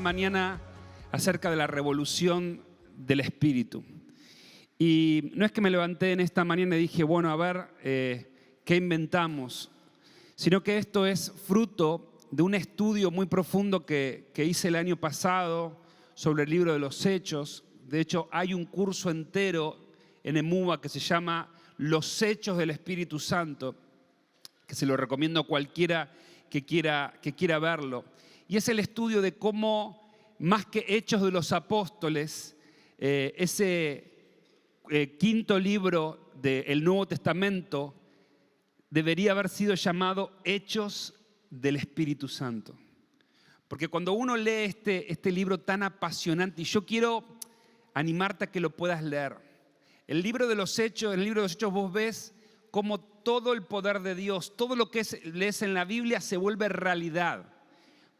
mañana acerca de la revolución del Espíritu. Y no es que me levanté en esta mañana y dije, bueno, a ver, ¿qué inventamos? Sino que esto es fruto de un estudio muy profundo que hice el año pasado sobre el libro de los Hechos. De hecho, hay un curso entero en EMUBA que se llama Los Hechos del Espíritu Santo, que se lo recomiendo a cualquiera que quiera verlo. Y es el estudio de cómo, más que Hechos de los Apóstoles, ese quinto libro del Nuevo Testamento debería haber sido llamado Hechos del Espíritu Santo. Porque cuando uno lee este libro tan apasionante, y yo quiero animarte a que lo puedas leer. En el libro de los Hechos vos ves cómo todo el poder de Dios, todo lo que lees en la Biblia se vuelve realidad.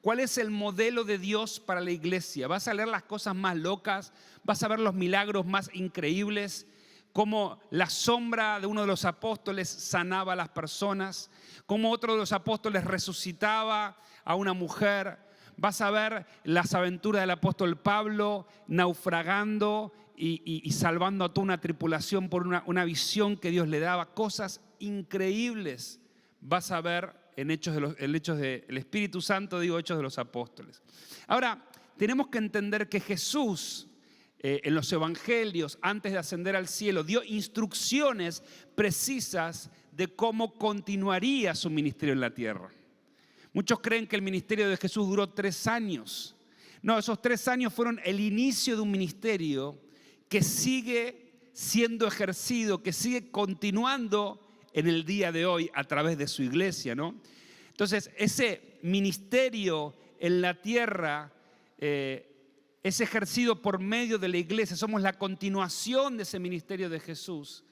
¿Cuál es el modelo de Dios para la iglesia? Vas a leer las cosas más locas, vas a ver los milagros más increíbles, cómo la sombra de uno de los apóstoles sanaba a las personas, cómo otro de los apóstoles resucitaba a una mujer. Vas a ver las aventuras del apóstol Pablo naufragando y salvando a toda una tripulación por una visión que Dios le daba. Cosas increíbles vas a ver en Hechos del Espíritu Santo, Hechos de los Apóstoles. Ahora, tenemos que entender que Jesús, en los evangelios, antes de ascender al cielo, dio instrucciones precisas de cómo continuaría su ministerio en la tierra. Muchos creen que el ministerio de Jesús duró 3 años. No, esos 3 años fueron el inicio de un ministerio que sigue siendo ejercido, que sigue continuando en el día de hoy a través de su iglesia, ¿no? Entonces, ese ministerio en la tierra es ejercido por medio de la iglesia. Somos la continuación de ese ministerio de Jesús.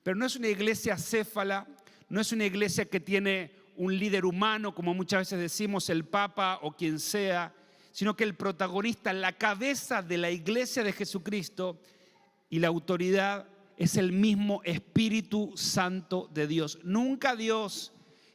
Pero no es una iglesia acéfala, no es una iglesia que tiene un líder humano, como muchas veces decimos, el Papa o quien sea, sino que el protagonista, la cabeza de la iglesia de Jesucristo y la autoridad es el mismo Espíritu Santo de Dios. Nunca Dios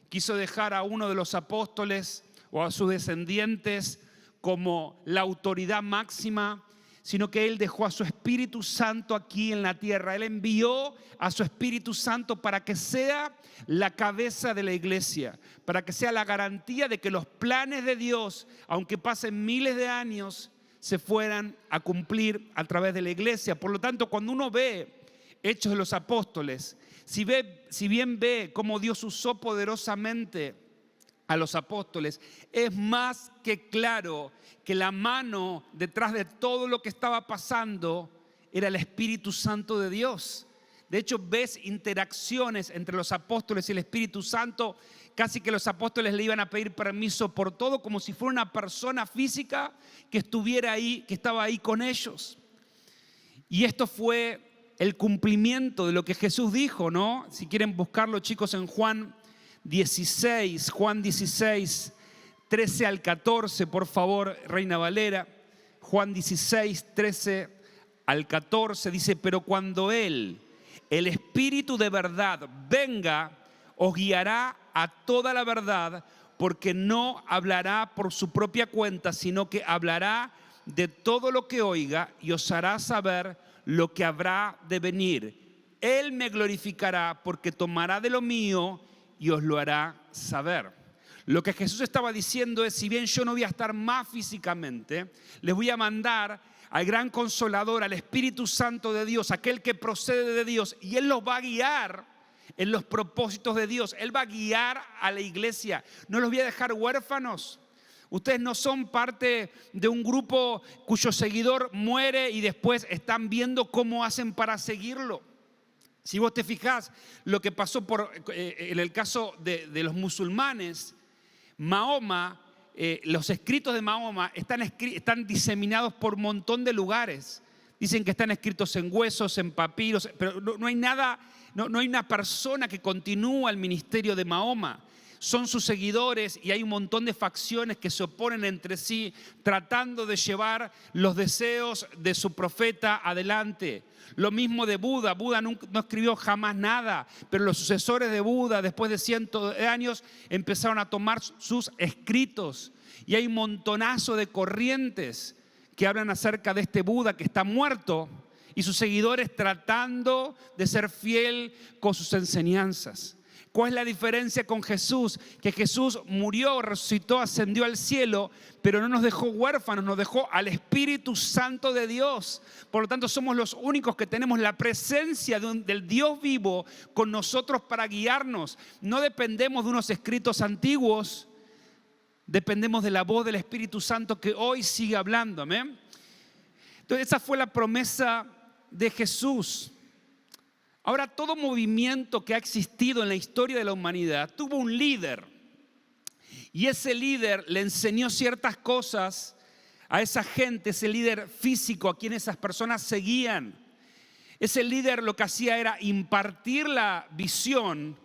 quiso dejar a uno de los apóstoles o a sus descendientes como la autoridad máxima, sino que Él dejó a su Espíritu Santo aquí en la tierra. Él envió a su Espíritu Santo para que sea la cabeza de la iglesia, para que sea la garantía de que los planes de Dios, aunque pasen miles de años, se fueran a cumplir a través de la iglesia. Por lo tanto, cuando uno ve Hechos de los Apóstoles, si bien ve cómo Dios usó poderosamente a los apóstoles, es más que claro que la mano detrás de todo lo que estaba pasando era el Espíritu Santo de Dios. De hecho, ves interacciones entre los apóstoles y el Espíritu Santo, casi que los apóstoles le iban a pedir permiso por todo, como si fuera una persona física que estuviera ahí, que estaba ahí con ellos. Y esto fue el cumplimiento de lo que Jesús dijo, ¿no? Si quieren buscarlo, chicos, en Juan 16, 13 al 14, por favor, Reina Valera. Juan 16, 13 al 14 dice: pero cuando Él, el Espíritu de verdad, venga, os guiará a toda la verdad, porque no hablará por su propia cuenta, sino que hablará de todo lo que oiga y os hará saber lo que habrá de venir. Él me glorificará porque tomará de lo mío y os lo hará saber. Lo que Jesús estaba diciendo es: si bien yo no voy a estar más físicamente, les voy a mandar al gran Consolador, al Espíritu Santo de Dios, aquel que procede de Dios, y Él los va a guiar en los propósitos de Dios. Él va a guiar a la iglesia. No los voy a dejar huérfanos. Ustedes no son parte de un grupo cuyo seguidor muere y después están viendo cómo hacen para seguirlo. Si vos te fijás lo que pasó en el caso de los musulmanes, Mahoma, los escritos de Mahoma están diseminados por un montón de lugares. Dicen que están escritos en huesos, en papiros, pero no hay nada, no hay una persona que continúa el ministerio de Mahoma. son sus seguidores y hay un montón de facciones que se oponen entre sí, tratando de llevar los deseos de su profeta adelante. Lo mismo de Buda. Buda no escribió jamás nada, pero los sucesores de Buda, después de cientos de años, empezaron a tomar sus escritos. Y hay un montonazo de corrientes que hablan acerca de este Buda que está muerto y sus seguidores tratando de ser fiel con sus enseñanzas. ¿Cuál es la diferencia con Jesús? Que Jesús murió, resucitó, ascendió al cielo, pero no nos dejó huérfanos, nos dejó al Espíritu Santo de Dios. Por lo tanto, somos los únicos que tenemos la presencia del Dios vivo con nosotros para guiarnos. No dependemos de unos escritos antiguos, dependemos de la voz del Espíritu Santo que hoy sigue hablando. ¿Amén? Entonces, esa fue la promesa de Jesús. Ahora, todo movimiento que ha existido en la historia de la humanidad tuvo un líder. Y ese líder le enseñó ciertas cosas a esa gente, ese líder físico a quien esas personas seguían. Ese líder lo que hacía era impartir la visión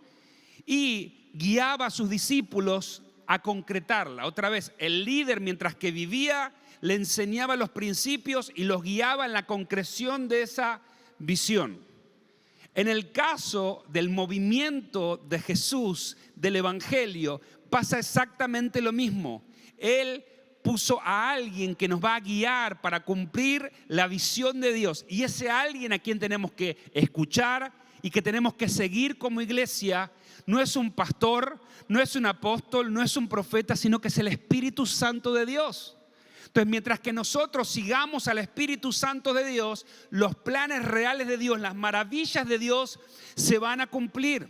y guiaba a sus discípulos a concretarla. Otra vez, el líder mientras que vivía le enseñaba los principios y los guiaba en la concreción de esa visión. En el caso del movimiento de Jesús, del Evangelio, pasa exactamente lo mismo. Él puso a alguien que nos va a guiar para cumplir la visión de Dios. Y ese alguien a quien tenemos que escuchar y que tenemos que seguir como iglesia no es un pastor, no es un apóstol, no es un profeta, sino que es el Espíritu Santo de Dios. Entonces, mientras que nosotros sigamos al Espíritu Santo de Dios, los planes reales de Dios, las maravillas de Dios se van a cumplir.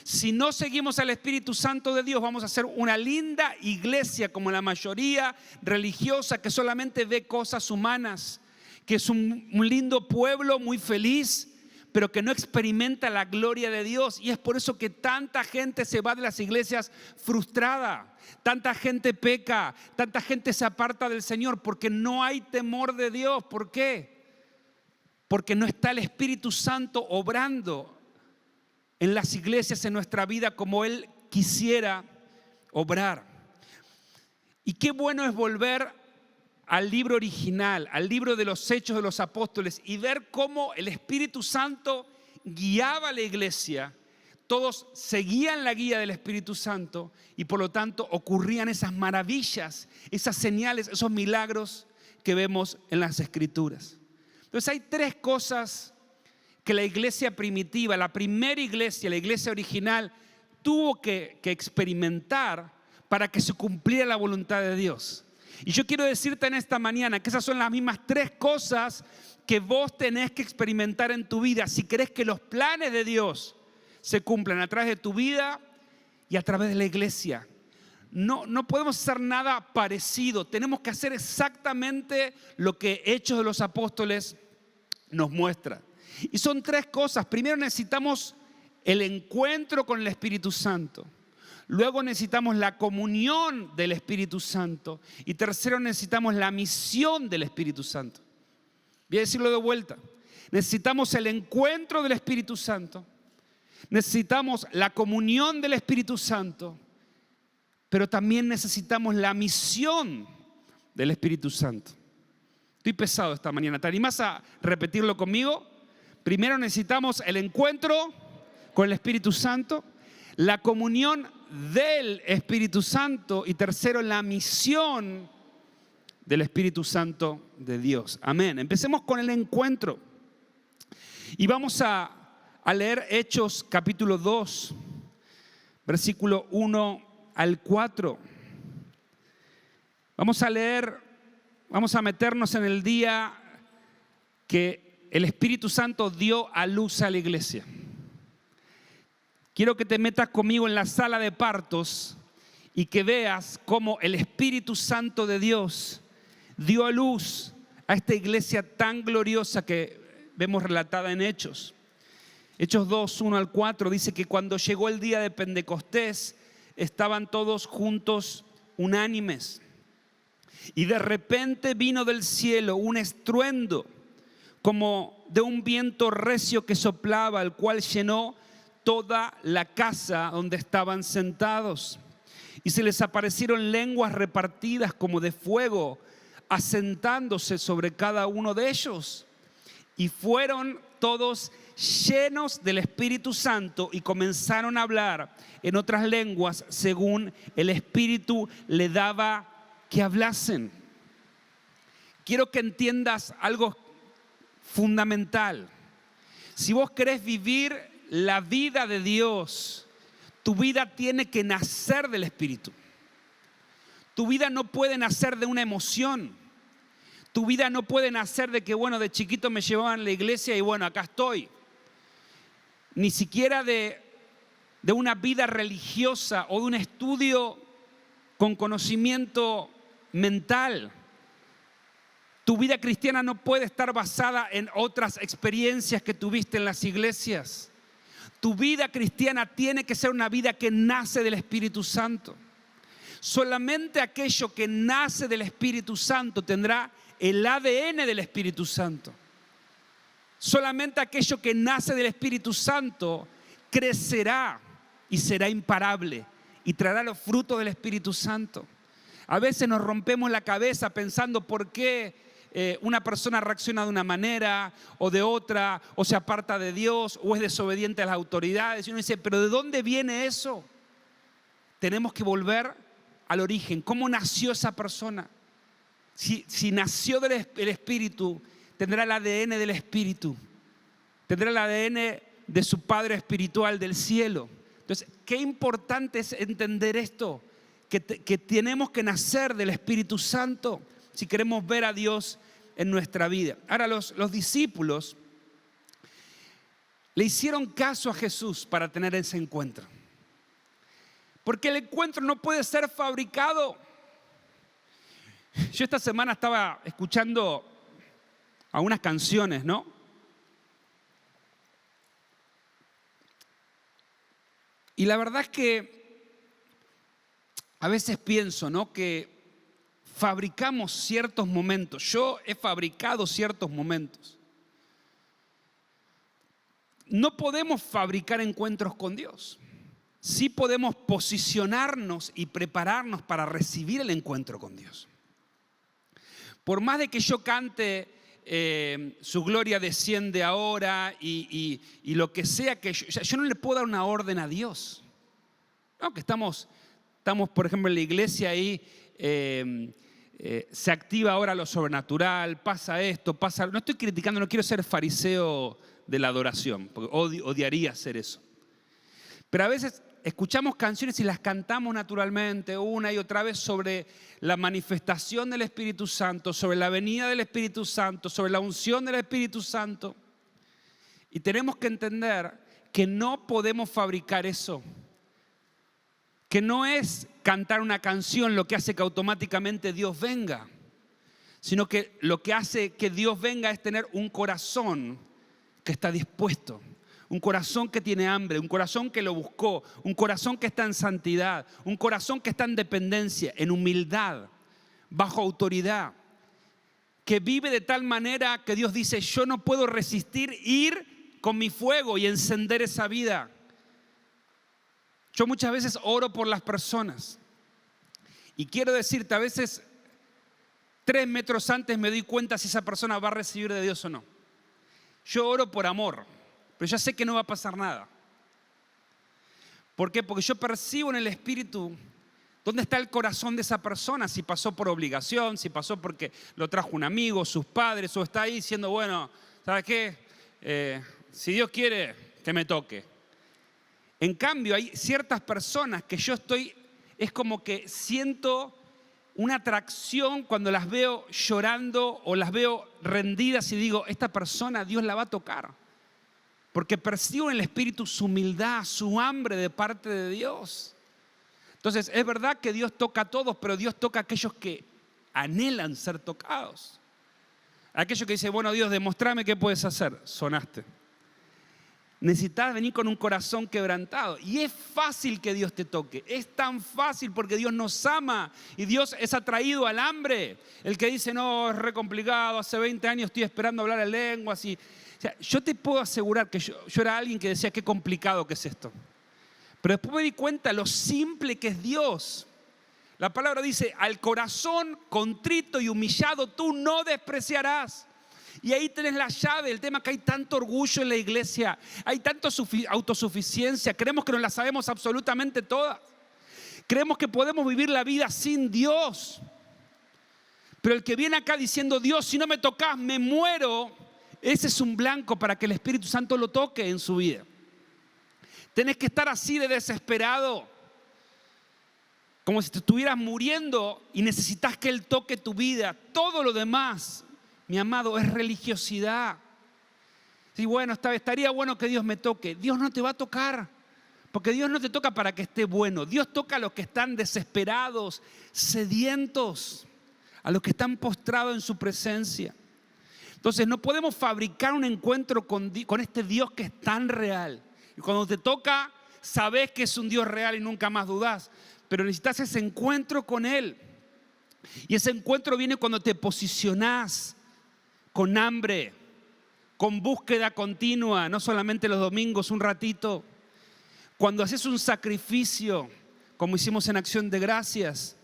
Si no seguimos al Espíritu Santo de Dios, vamos a ser una linda iglesia como la mayoría religiosa que solamente ve cosas humanas, que es un lindo pueblo muy feliz, pero que no experimenta la gloria de Dios. Y es por eso que tanta gente se va de las iglesias frustrada. Tanta gente peca, tanta gente se aparta del Señor porque no hay temor de Dios. ¿Por qué? Porque no está el Espíritu Santo obrando en las iglesias, en nuestra vida, como Él quisiera obrar. Y qué bueno es volver al libro original, al libro de los Hechos de los Apóstoles y ver cómo el Espíritu Santo guiaba a la iglesia. Todos seguían la guía del Espíritu Santo y por lo tanto ocurrían esas maravillas, esas señales, esos milagros que vemos en las Escrituras. Entonces hay tres cosas que la iglesia primitiva, la primera iglesia, la iglesia original, tuvo que experimentar para que se cumpliera la voluntad de Dios. Y yo quiero decirte en esta mañana que esas son las mismas tres cosas que vos tenés que experimentar en tu vida si querés que los planes de Dios se cumplan a través de tu vida y a través de la iglesia. No podemos hacer nada parecido. Tenemos que hacer exactamente lo que Hechos de los Apóstoles nos muestra. Y son tres cosas. Primero necesitamos el encuentro con el Espíritu Santo. Luego necesitamos la comunión del Espíritu Santo. Y tercero necesitamos la misión del Espíritu Santo. Voy a decirlo de vuelta. Necesitamos el encuentro del Espíritu Santo. Necesitamos la comunión del Espíritu Santo. Pero también necesitamos la misión del Espíritu Santo. Estoy pesado esta mañana. ¿Te animás a repetirlo conmigo? Primero necesitamos el encuentro con el Espíritu Santo, la comunión del Espíritu Santo y tercero, la misión del Espíritu Santo de Dios. Amén. Empecemos con el encuentro. Y vamos a leer Hechos capítulo 2, versículo 1 al 4. Vamos a meternos en el día que el Espíritu Santo dio a luz a la iglesia. Quiero que te metas conmigo en la sala de partos y que veas cómo el Espíritu Santo de Dios dio a luz a esta iglesia tan gloriosa que vemos relatada en Hechos. Hechos 2, 1 al 4 dice que cuando llegó el día de Pentecostés estaban todos juntos unánimes y de repente vino del cielo un estruendo como de un viento recio que soplaba, el cual llenó toda la casa donde estaban sentados. Y se les aparecieron lenguas repartidas como de fuego, asentándose sobre cada uno de ellos. Y fueron todos llenos del Espíritu Santo y comenzaron a hablar en otras lenguas según el Espíritu le daba que hablasen. Quiero que entiendas algo fundamental. Si vos querés vivir la vida de Dios, tu vida tiene que nacer del Espíritu. Tu vida no puede nacer de una emoción. Tu vida no puede nacer de que, bueno, de chiquito me llevaban a la iglesia y bueno, acá estoy. Ni siquiera de una vida religiosa o de un estudio con conocimiento mental. Tu vida cristiana no puede estar basada en otras experiencias que tuviste en las iglesias. Tu vida cristiana tiene que ser una vida que nace del Espíritu Santo. Solamente aquello que nace del Espíritu Santo tendrá el ADN del Espíritu Santo. Solamente aquello que nace del Espíritu Santo crecerá y será imparable y traerá los frutos del Espíritu Santo. A veces nos rompemos la cabeza pensando por qué una persona reacciona de una manera o de otra, o se aparta de Dios, o es desobediente a las autoridades. Y uno dice, ¿pero de dónde viene eso? Tenemos que volver al origen. ¿Cómo nació esa persona? Si nació del Espíritu, tendrá el ADN del Espíritu. Tendrá el ADN de su Padre espiritual del cielo. Entonces, qué importante es entender esto, que tenemos que nacer del Espíritu Santo si queremos ver a Dios en nuestra vida. Ahora, los discípulos le hicieron caso a Jesús para tener ese encuentro. Porque el encuentro no puede ser fabricado. Yo esta semana estaba escuchando algunas canciones, ¿no? Y la verdad es que a veces pienso, ¿no?, que fabricamos ciertos momentos. Yo he fabricado ciertos momentos. No podemos fabricar encuentros con Dios. Sí podemos posicionarnos y prepararnos para recibir el encuentro con Dios. Por más de que yo cante su gloria desciende ahora y lo que sea que yo no le puedo dar una orden a Dios. No, que estamos por ejemplo en la iglesia ahí, se activa ahora lo sobrenatural, pasa esto, pasa. No estoy criticando, no quiero ser fariseo de la adoración, porque odiaría hacer eso. Pero a veces escuchamos canciones y las cantamos naturalmente una y otra vez sobre la manifestación del Espíritu Santo, sobre la venida del Espíritu Santo, sobre la unción del Espíritu Santo. Y tenemos que entender que no podemos fabricar eso. Que no es cantar una canción lo que hace que automáticamente Dios venga, sino que lo que hace que Dios venga es tener un corazón que está dispuesto. Un corazón que tiene hambre, un corazón que lo buscó, un corazón que está en santidad, un corazón que está en dependencia, en humildad, bajo autoridad, que vive de tal manera que Dios dice, yo no puedo resistir ir con mi fuego y encender esa vida. Yo muchas veces oro por las personas y quiero decirte, a veces 3 metros antes me doy cuenta si esa persona va a recibir de Dios o no. Yo oro por amor, pero ya sé que no va a pasar nada. ¿Por qué? Porque yo percibo en el Espíritu dónde está el corazón de esa persona, si pasó por obligación, si pasó porque lo trajo un amigo, sus padres, o está ahí diciendo, bueno, ¿sabes qué? Si Dios quiere, que me toque. En cambio, hay ciertas personas que es como que siento una atracción cuando las veo llorando o las veo rendidas y digo, esta persona Dios la va a tocar. Porque percibo en el Espíritu su humildad, su hambre de parte de Dios. Entonces, es verdad que Dios toca a todos, pero Dios toca a aquellos que anhelan ser tocados. Aquellos que dicen, bueno, Dios, demostrame qué puedes hacer. Sonaste. Necesitas venir con un corazón quebrantado. Y es fácil que Dios te toque. Es tan fácil porque Dios nos ama. Y Dios es atraído al hambre. El que dice, no, es re complicado. Hace 20 años estoy esperando hablar en lenguas. O sea, yo te puedo asegurar que yo era alguien que decía, qué complicado que es esto. Pero después me di cuenta lo simple que es Dios. La palabra dice, al corazón contrito y humillado tú no despreciarás. Y ahí tenés la llave. El tema es que hay tanto orgullo en la iglesia, hay tanta autosuficiencia, creemos que nos la sabemos absolutamente todas. Creemos que podemos vivir la vida sin Dios. Pero el que viene acá diciendo, Dios, si no me tocas, me muero, ese es un blanco para que el Espíritu Santo lo toque en su vida. Tenés que estar así de desesperado, como si te estuvieras muriendo y necesitas que Él toque tu vida. Todo lo demás, mi amado, es religiosidad. Sí, bueno, estaría bueno que Dios me toque. Dios no te va a tocar, porque Dios no te toca para que esté bueno. Dios toca a los que están desesperados, sedientos, a los que están postrados en su presencia. Entonces no podemos fabricar un encuentro con este Dios que es tan real. Y cuando te toca, sabes que es un Dios real y nunca más dudás. Pero necesitas ese encuentro con Él. Y ese encuentro viene cuando te posicionás con hambre, con búsqueda continua, no solamente los domingos, un ratito. Cuando haces un sacrificio, como hicimos en Acción de Gracias,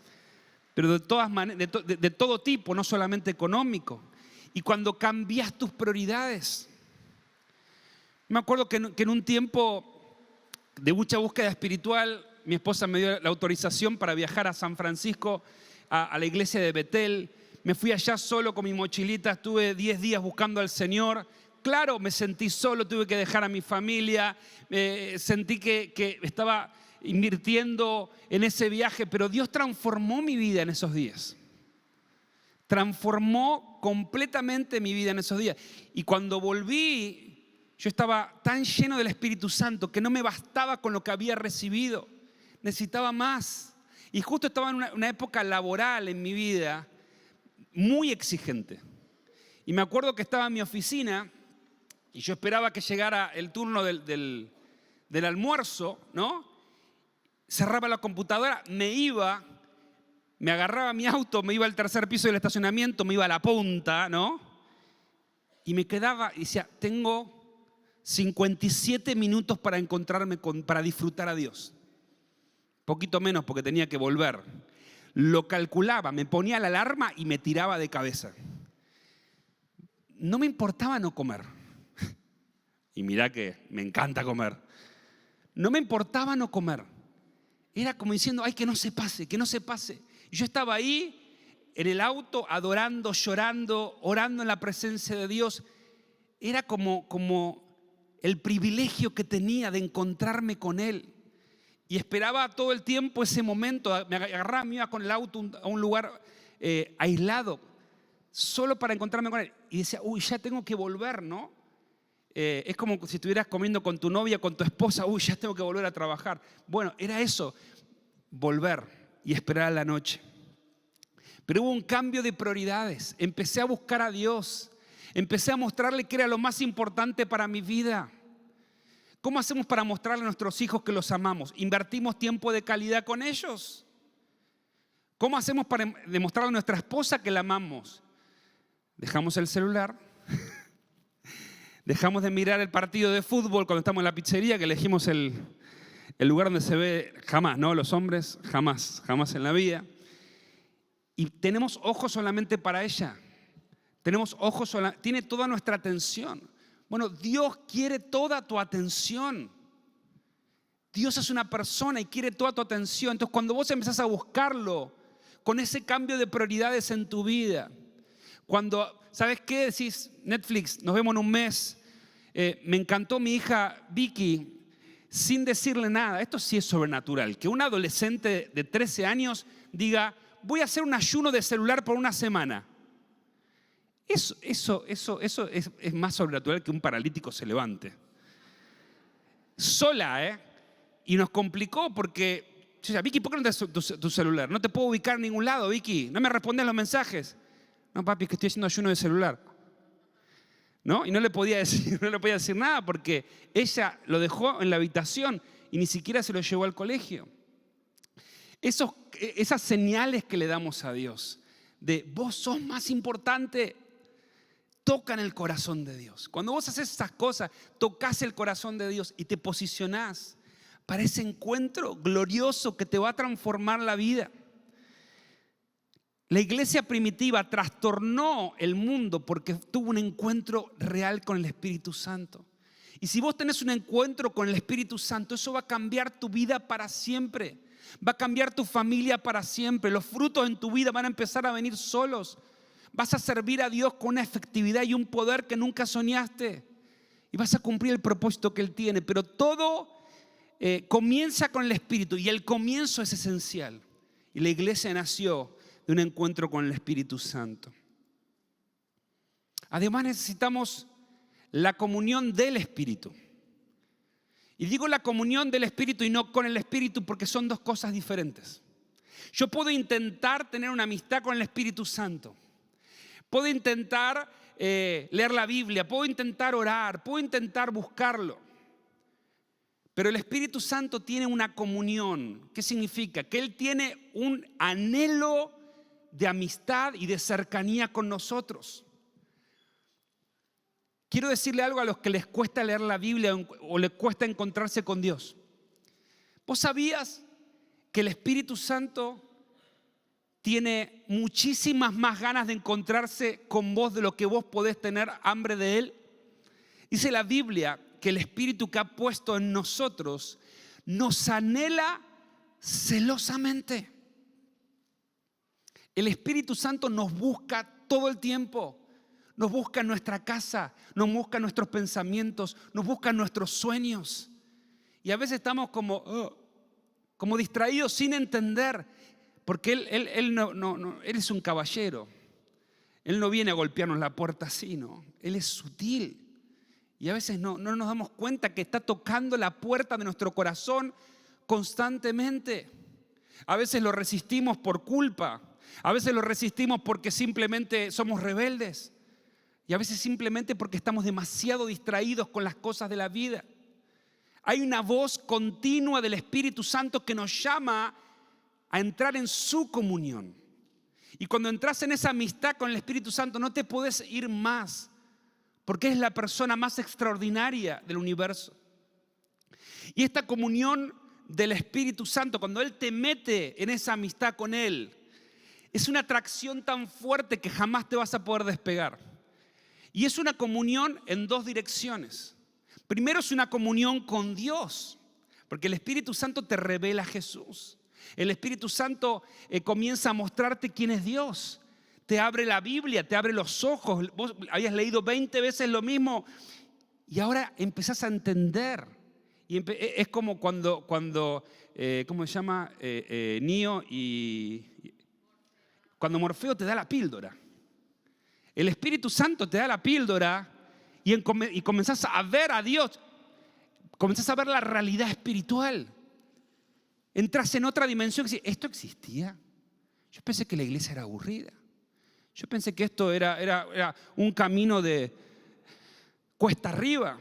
pero de todas maneras, de todo tipo, no solamente económico. Y cuando cambias tus prioridades. Me acuerdo que en un tiempo de mucha búsqueda espiritual, mi esposa me dio la autorización para viajar a San Francisco, a la iglesia de Betel. Me fui allá solo con mi mochilita, estuve 10 días buscando al Señor. Claro, me sentí solo, tuve que dejar a mi familia, sentí que estaba invirtiendo en ese viaje, pero Dios transformó mi vida en esos días. Transformó completamente mi vida en esos días. Y cuando volví, yo estaba tan lleno del Espíritu Santo que no me bastaba con lo que había recibido. Necesitaba más. Y justo estaba en una época laboral en mi vida muy exigente. Y me acuerdo que estaba en mi oficina y yo esperaba que llegara el turno del almuerzo, ¿no? Cerraba la computadora, me agarraba mi auto, me iba al tercer piso del estacionamiento, me iba a la punta, ¿no? Y me quedaba y decía, tengo 57 minutos para encontrarme para disfrutar a Dios. Poquito menos porque tenía que volver. Lo calculaba, me ponía la alarma y me tiraba de cabeza. No me importaba no comer. Y mirá que me encanta comer. No me importaba no comer. Era como diciendo, ay, que no se pase, que no se pase. Y yo estaba ahí en el auto adorando, llorando, orando en la presencia de Dios. Era como el privilegio que tenía de encontrarme con Él. Y esperaba todo el tiempo ese momento. Me agarraba, me iba con el auto a un lugar aislado, solo para encontrarme con Él. Y decía, uy, ya tengo que volver, ¿no? Es como si estuvieras comiendo con tu novia, con tu esposa, uy, ya tengo que volver a trabajar. Bueno, era eso, volver y esperar a la noche. Pero hubo un cambio de prioridades. Empecé a buscar a Dios. Empecé a mostrarle que era lo más importante para mi vida. ¿Cómo hacemos para mostrarle a nuestros hijos que los amamos? ¿Invertimos tiempo de calidad con ellos? ¿Cómo hacemos para demostrarle a nuestra esposa que la amamos? Dejamos el celular. Dejamos de mirar el partido de fútbol cuando estamos en la pizzería, que elegimos el lugar donde se ve jamás, ¿no? Los hombres, jamás en la vida. Y tenemos ojos solamente para ella. Tiene toda nuestra atención. Bueno, Dios quiere toda tu atención. Dios es una persona y quiere toda tu atención. Entonces, cuando vos empezás a buscarlo con ese cambio de prioridades en tu vida, cuando, ¿sabes qué? Decís, Netflix, nos vemos en un mes. Me encantó mi hija Vicky, sin decirle nada. Esto sí es sobrenatural. Que un adolescente de 13 años diga, voy a hacer un ayuno de celular por una semana. Eso es más sobrenatural que un paralítico se levante. Sola, Y nos complicó porque, yo decía, Vicky, ¿por qué no te das tu celular? No te puedo ubicar en ningún lado, Vicky. No me respondes los mensajes. No, papi, es que estoy haciendo ayuno de celular. ¿No? Y no le podía decir nada porque ella lo dejó en la habitación y ni siquiera se lo llevó al colegio. Esas señales que le damos a Dios de vos sos más importante, tocan el corazón de Dios. Cuando vos haces esas cosas, tocas el corazón de Dios y te posicionás para ese encuentro glorioso que te va a transformar la vida. La iglesia primitiva trastornó el mundo porque tuvo un encuentro real con el Espíritu Santo. Y si vos tenés un encuentro con el Espíritu Santo, eso va a cambiar tu vida para siempre. Va a cambiar tu familia para siempre. Los frutos en tu vida van a empezar a venir solos. Vas a servir a Dios con una efectividad y un poder que nunca soñaste. Y vas a cumplir el propósito que Él tiene. Pero todo comienza con el Espíritu y el comienzo es esencial. Y la iglesia nació de un encuentro con el Espíritu Santo. Además necesitamos la comunión del Espíritu. Y digo la comunión del Espíritu y no con el Espíritu porque son dos cosas diferentes. Yo puedo intentar tener una amistad con el Espíritu Santo. Puedo intentar leer la Biblia, puedo intentar orar, puedo intentar buscarlo. Pero el Espíritu Santo tiene una comunión. ¿Qué significa? Que Él tiene un anhelo de amistad y de cercanía con nosotros. Quiero decirle algo a los que les cuesta leer la Biblia o les cuesta encontrarse con Dios. ¿Vos sabías que el Espíritu Santo tiene muchísimas más ganas de encontrarse con vos de lo que vos podés tener hambre de Él? Dice la Biblia que el Espíritu que ha puesto en nosotros nos anhela celosamente. El Espíritu Santo nos busca todo el tiempo. Nos busca en nuestra casa, nos busca en nuestros pensamientos, nos busca en nuestros sueños. Y a veces estamos como distraídos sin entender, porque Él es un caballero. Él no viene a golpearnos la puerta así, ¿no? Él es sutil. Y a veces no nos damos cuenta que está tocando la puerta de nuestro corazón constantemente. A veces lo resistimos por culpa. A veces lo resistimos porque simplemente somos rebeldes. Y a veces simplemente porque estamos demasiado distraídos con las cosas de la vida. Hay una voz continua del Espíritu Santo que nos llama a entrar en su comunión. Y cuando entras en esa amistad con el Espíritu Santo no te podés ir más, porque es la persona más extraordinaria del universo. Y esta comunión del Espíritu Santo, cuando Él te mete en esa amistad con Él, es una atracción tan fuerte que jamás te vas a poder despegar. Y es una comunión en dos direcciones. Primero es una comunión con Dios, porque el Espíritu Santo te revela a Jesús. El Espíritu Santo comienza a mostrarte quién es Dios. Te abre la Biblia, te abre los ojos. Vos habías leído 20 veces lo mismo y ahora empezás a entender. Y es como cuando ¿cómo se llama? Neo y cuando Morfeo te da la píldora. El Espíritu Santo te da la píldora y comenzás a ver a Dios, comenzás a ver la realidad espiritual. Entras en otra dimensión y dices, ¿esto existía? Yo pensé que la iglesia era aburrida. Yo pensé que esto era un camino de cuesta arriba.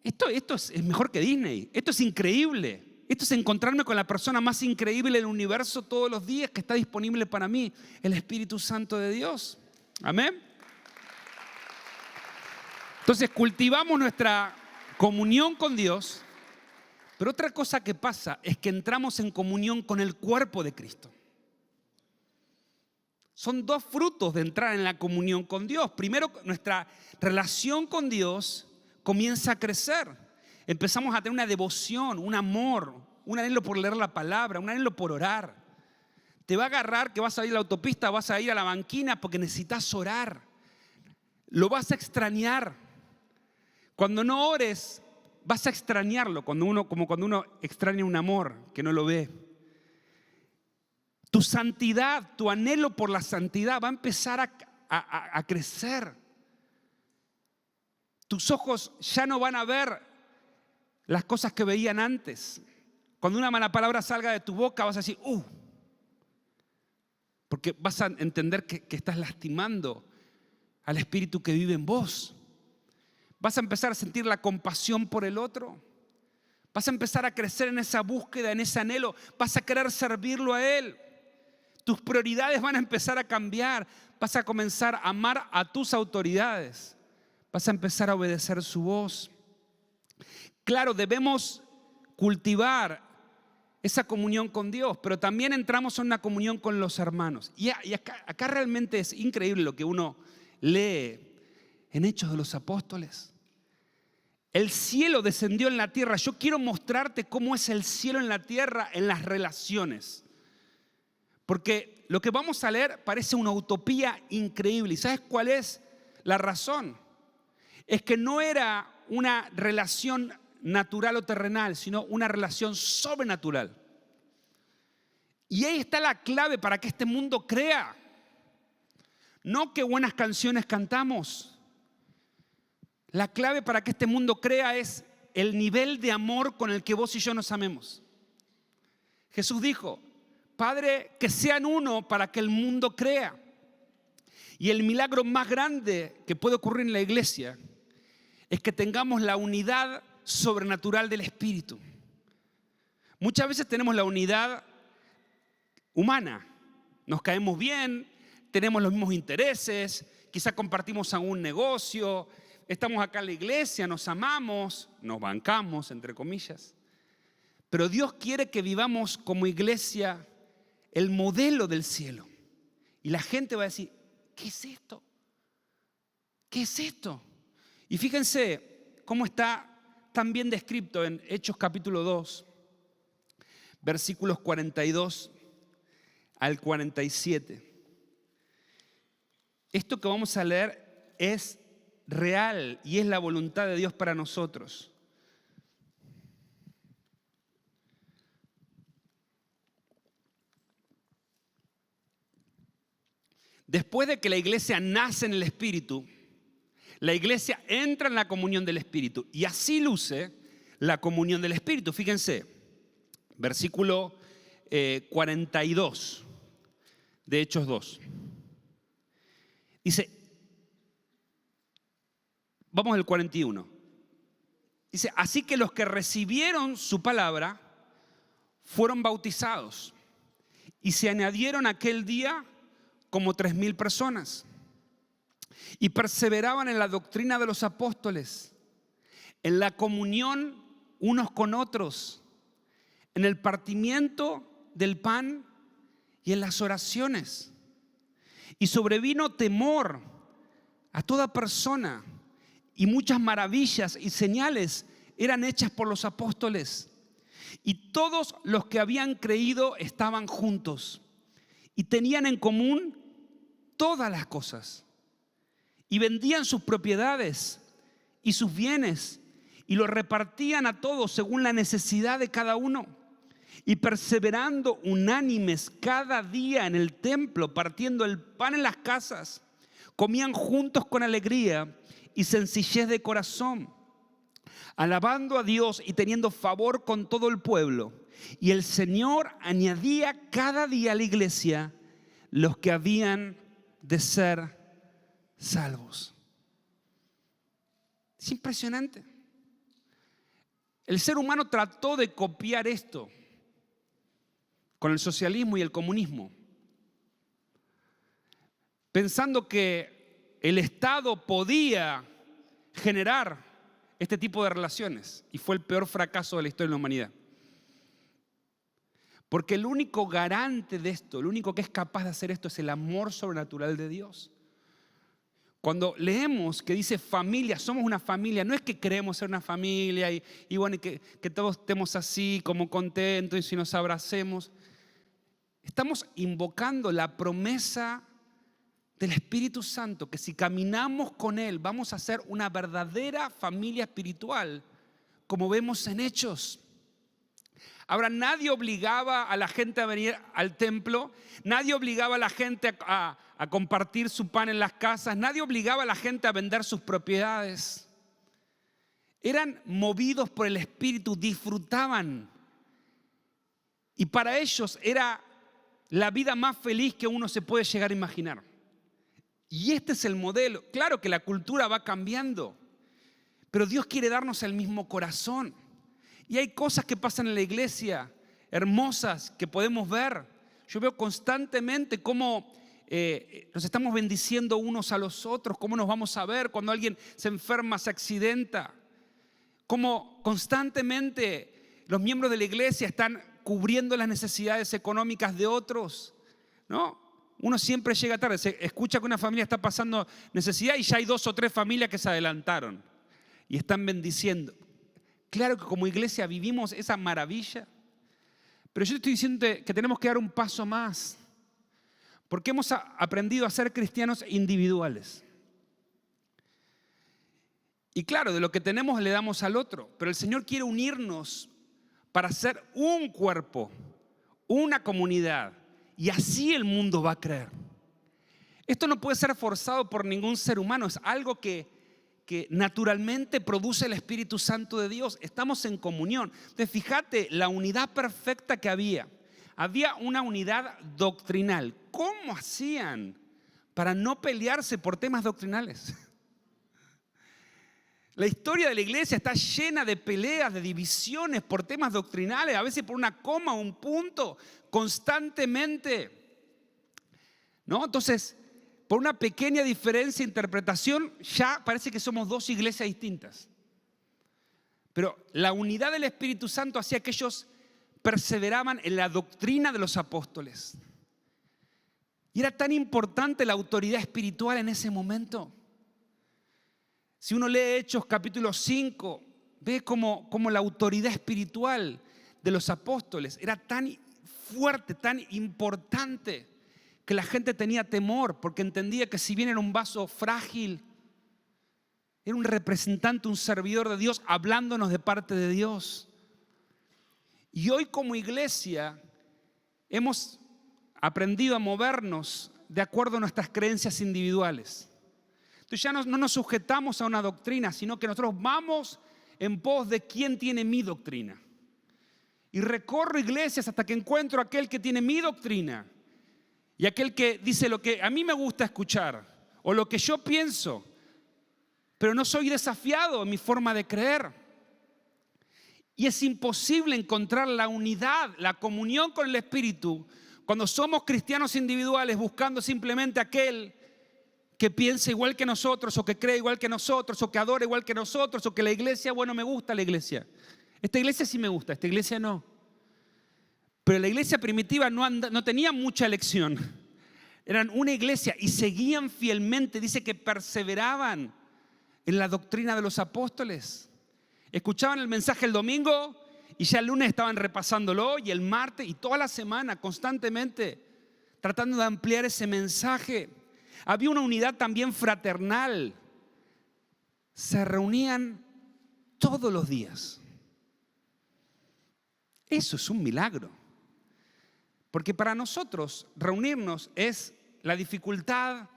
Esto es mejor que Disney. Esto es increíble. Esto es encontrarme con la persona más increíble del universo todos los días que está disponible para mí, el Espíritu Santo de Dios. Amén. Entonces cultivamos nuestra comunión con Dios, pero otra cosa que pasa es que entramos en comunión con el cuerpo de Cristo. Son dos frutos de entrar en la comunión con Dios. Primero, nuestra relación con Dios comienza a crecer. Empezamos a tener una devoción, un amor, un anhelo por leer la palabra, un anhelo por orar. Te va a agarrar que vas a ir a la autopista, vas a ir a la banquina porque necesitas orar. Lo vas a extrañar. Cuando no ores, vas a extrañarlo, como cuando uno extraña un amor que no lo ve. Tu santidad, tu anhelo por la santidad va a empezar a crecer. Tus ojos ya no van a ver las cosas que veían antes. Cuando una mala palabra salga de tu boca vas a decir, porque vas a entender que estás lastimando al Espíritu que vive en vos. Vas a empezar a sentir la compasión por el otro. Vas a empezar a crecer en esa búsqueda, en ese anhelo. Vas a querer servirlo a Él. Tus prioridades van a empezar a cambiar. Vas a comenzar a amar a tus autoridades. Vas a empezar a obedecer su voz. Claro, debemos cultivar esa comunión con Dios, pero también entramos en una comunión con los hermanos. Y acá realmente es increíble lo que uno lee en Hechos de los Apóstoles. El cielo descendió en la tierra. Yo quiero mostrarte cómo es el cielo en la tierra en las relaciones. Porque lo que vamos a leer parece una utopía increíble. ¿Y sabes cuál es la razón? Es que no era una relación natural o terrenal, sino una relación sobrenatural. Y ahí está la clave para que este mundo crea. No qué buenas canciones cantamos. La clave para que este mundo crea es el nivel de amor con el que vos y yo nos amemos. Jesús dijo: Padre, que sean uno para que el mundo crea. Y el milagro más grande que puede ocurrir en la iglesia es que tengamos la unidad sobrenatural del Espíritu. Muchas veces tenemos la unidad humana. Nos caemos bien, tenemos los mismos intereses, quizá compartimos algún negocio, estamos acá en la iglesia, nos amamos, nos bancamos, entre comillas. Pero Dios quiere que vivamos como iglesia el modelo del cielo. Y la gente va a decir: ¿qué es esto? ¿Qué es esto? Y fíjense cómo está tan bien descrito en Hechos capítulo 2, versículos 42 al 47. Esto que vamos a leer es real y es la voluntad de Dios para nosotros. Después de que la iglesia nace en el Espíritu, la iglesia entra en la comunión del Espíritu y así luce la comunión del Espíritu. Fíjense, versículo 42 de Hechos 2. Dice, vamos al 41. Dice: así que los que recibieron su palabra fueron bautizados y se añadieron aquel día como 3,000 personas. Y perseveraban en la doctrina de los apóstoles, en la comunión unos con otros, en el partimiento del pan y en las oraciones. Y sobrevino temor a toda persona, y muchas maravillas y señales eran hechas por los apóstoles. Y todos los que habían creído estaban juntos y tenían en común todas las cosas. Y vendían sus propiedades y sus bienes y los repartían a todos según la necesidad de cada uno. Y perseverando unánimes cada día en el templo, partiendo el pan en las casas, comían juntos con alegría y sencillez de corazón, alabando a Dios y teniendo favor con todo el pueblo. Y el Señor añadía cada día a la iglesia los que habían de ser salvos. Es impresionante. El ser humano trató de copiar esto con el socialismo y el comunismo, pensando que el Estado podía generar este tipo de relaciones, y fue el peor fracaso de la historia de la humanidad. Porque el único garante de esto, el único que es capaz de hacer esto, es el amor sobrenatural de Dios. Cuando leemos que dice familia, somos una familia, no es que queremos ser una familia y bueno, que todos estemos así como contentos y si nos abracemos. Estamos invocando la promesa del Espíritu Santo, que si caminamos con Él vamos a ser una verdadera familia espiritual, como vemos en Hechos. Ahora, nadie obligaba a la gente a venir al templo, nadie obligaba a la gente a compartir su pan en las casas, nadie obligaba a la gente a vender sus propiedades. Eran movidos por el Espíritu, disfrutaban. Y para ellos era la vida más feliz que uno se puede llegar a imaginar. Y este es el modelo. Claro que la cultura va cambiando, pero Dios quiere darnos el mismo corazón. Y hay cosas que pasan en la iglesia, hermosas, que podemos ver. Yo veo constantemente cómo nos estamos bendiciendo unos a los otros, cómo nos vamos a ver cuando alguien se enferma, se accidenta. Cómo constantemente los miembros de la iglesia están cubriendo las necesidades económicas de otros, ¿no? Uno siempre llega tarde, se escucha que una familia está pasando necesidad y ya hay 2 o 3 familias que se adelantaron y están bendiciendo. Claro que como iglesia vivimos esa maravilla, pero yo te estoy diciendo que tenemos que dar un paso más, porque hemos aprendido a ser cristianos individuales. Y claro, de lo que tenemos le damos al otro, pero el Señor quiere unirnos para ser un cuerpo, una comunidad, y así el mundo va a creer. Esto no puede ser forzado por ningún ser humano, es algo que naturalmente produce el Espíritu Santo de Dios. Estamos en comunión. Entonces, fíjate la unidad perfecta que había. Había una unidad doctrinal. ¿Cómo hacían para no pelearse por temas doctrinales? La historia de la iglesia está llena de peleas, de divisiones por temas doctrinales, a veces por una coma o un punto, constantemente, ¿no? Entonces, por una pequeña diferencia de interpretación, ya parece que somos 2 iglesias distintas. Pero la unidad del Espíritu Santo hacía que ellos perseveraban en la doctrina de los apóstoles. Y era tan importante la autoridad espiritual en ese momento. Si uno lee Hechos capítulo 5, ve cómo la autoridad espiritual de los apóstoles era tan fuerte, tan importante, que la gente tenía temor porque entendía que si bien era un vaso frágil, era un representante, un servidor de Dios hablándonos de parte de Dios. Y hoy como iglesia hemos aprendido a movernos de acuerdo a nuestras creencias individuales. Entonces ya no nos sujetamos a una doctrina, sino que nosotros vamos en pos de quién tiene mi doctrina. Y recorro iglesias hasta que encuentro aquel que tiene mi doctrina y aquel que dice lo que a mí me gusta escuchar o lo que yo pienso, pero no soy desafiado en mi forma de creer. Y es imposible encontrar la unidad, la comunión con el Espíritu cuando somos cristianos individuales buscando simplemente aquel que piensa igual que nosotros, o que cree igual que nosotros, o que adora igual que nosotros, o que la iglesia, bueno, me gusta la iglesia. Esta iglesia sí me gusta, esta iglesia no. Pero la iglesia primitiva no tenía mucha elección. Eran una iglesia y seguían fielmente, dice que perseveraban en la doctrina de los apóstoles. Escuchaban el mensaje el domingo y ya el lunes estaban repasándolo, y el martes y toda la semana constantemente tratando de ampliar ese mensaje. Había una unidad también fraternal. Se reunían todos los días. Eso es un milagro. Porque para nosotros reunirnos es la dificultad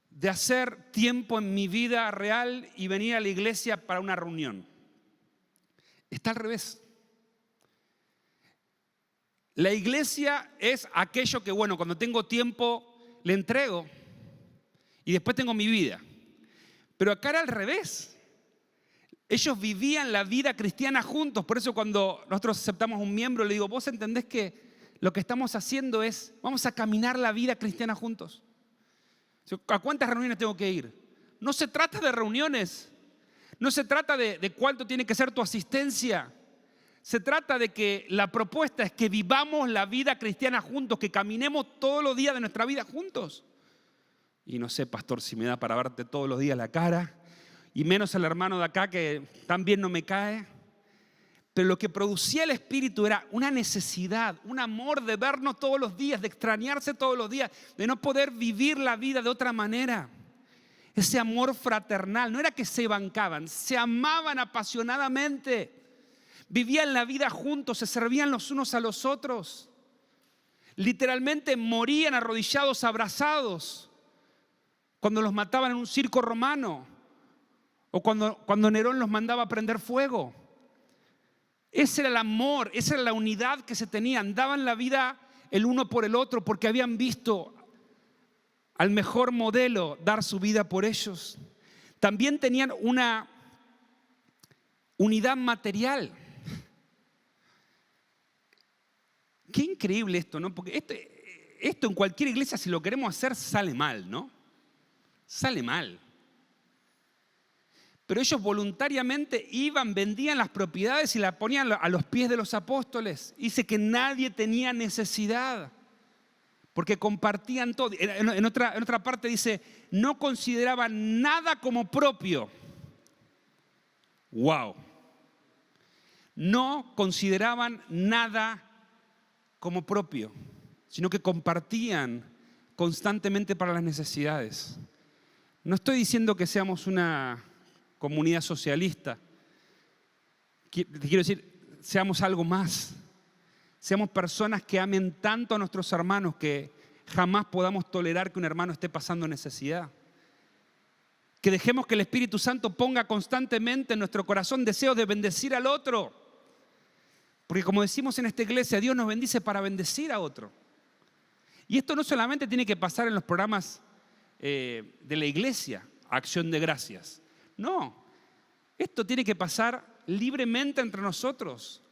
de hacer tiempo en mi vida real y venir a la iglesia para una reunión. Está al revés. La iglesia es aquello que, bueno, cuando tengo tiempo le entrego y después tengo mi vida. Pero acá era al revés. Ellos vivían la vida cristiana juntos. Por eso cuando nosotros aceptamos un miembro, le digo, vos entendés que lo que estamos haciendo es, vamos a caminar la vida cristiana juntos. ¿A cuántas reuniones tengo que ir? No se trata de reuniones. No se trata de cuánto tiene que ser tu asistencia. Se trata de que la propuesta es que vivamos la vida cristiana juntos, que caminemos todos los días de nuestra vida juntos. Y no sé, pastor, si me da para verte todos los días la cara, y menos al hermano de acá que también no me cae. Pero lo que producía el Espíritu era una necesidad, un amor de vernos todos los días, de extrañarse todos los días, de no poder vivir la vida de otra manera. Ese amor fraternal, no era que se bancaban, se amaban apasionadamente. Vivían la vida juntos, se servían los unos a los otros. Literalmente morían arrodillados, abrazados, cuando los mataban en un circo romano o cuando Nerón los mandaba a prender fuego. Ese era el amor, esa era la unidad que se tenían. Daban la vida el uno por el otro porque habían visto al mejor modelo dar su vida por ellos. También tenían una unidad material. Qué increíble esto, ¿no? Porque esto en cualquier iglesia, si lo queremos hacer, sale mal, ¿no? Sale mal. Pero ellos voluntariamente iban, vendían las propiedades y las ponían a los pies de los apóstoles. Dice que nadie tenía necesidad, porque compartían todo. En otra parte dice, no consideraban nada como propio. ¡Wow! No consideraban nada como propio, sino que compartían constantemente para las necesidades. No estoy diciendo que seamos una comunidad socialista. Te quiero decir, seamos algo más. Seamos personas que amen tanto a nuestros hermanos que jamás podamos tolerar que un hermano esté pasando necesidad. Que dejemos que el Espíritu Santo ponga constantemente en nuestro corazón deseos de bendecir al otro. Porque como decimos en esta iglesia, Dios nos bendice para bendecir a otro. Y esto no solamente tiene que pasar en los programas de la iglesia, Acción de Gracias. No, esto tiene que pasar libremente entre nosotros.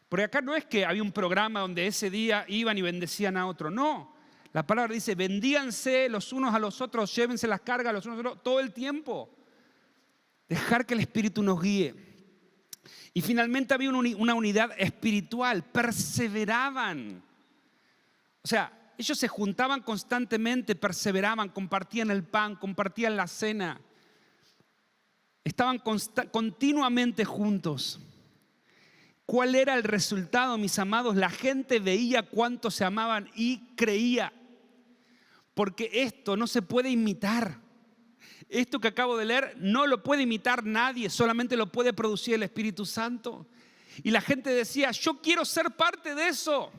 Porque acá no es que había un programa donde ese día iban y bendecían a otro. No, la palabra dice, bendíganse los unos a los otros, llévense las cargas los unos a los otros todo el tiempo. Dejar que el Espíritu nos guíe. Y finalmente había una unidad espiritual, perseveraban. O sea, ellos se juntaban constantemente, perseveraban, compartían el pan, compartían la cena. Estaban continuamente juntos. ¿Cuál era el resultado, mis amados? La gente veía cuánto se amaban y creía. Porque esto no se puede imitar. Esto que acabo de leer no lo puede imitar nadie, solamente lo puede producir el Espíritu Santo. Y la gente decía, yo quiero ser parte de eso.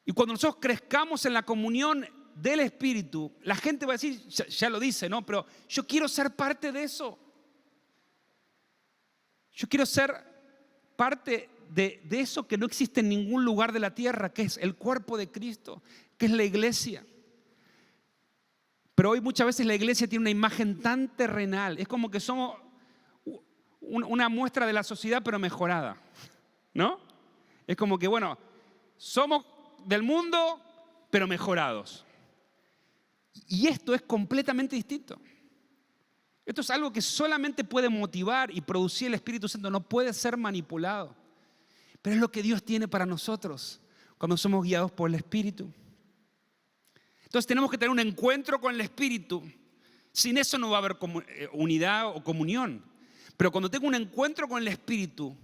Y cuando nosotros crezcamos en la comunión del Espíritu, la gente va a decir, ya lo dice, ¿no? Pero yo quiero ser parte de eso. Yo quiero ser parte de eso que no existe en ningún lugar de la tierra, que es el cuerpo de Cristo, que es la iglesia. Pero hoy muchas veces la iglesia tiene una imagen tan terrenal. Es como que somos una muestra de la sociedad, pero mejorada, ¿no? Es como que, bueno, somos del mundo, pero mejorados. Y esto es completamente distinto. Esto es algo que solamente puede motivar y producir el Espíritu Santo, no puede ser manipulado. Pero es lo que Dios tiene para nosotros cuando somos guiados por el Espíritu. Entonces tenemos que tener un encuentro con el Espíritu. Sin eso no va a haber unidad o comunión. Pero cuando tengo un encuentro con el Espíritu,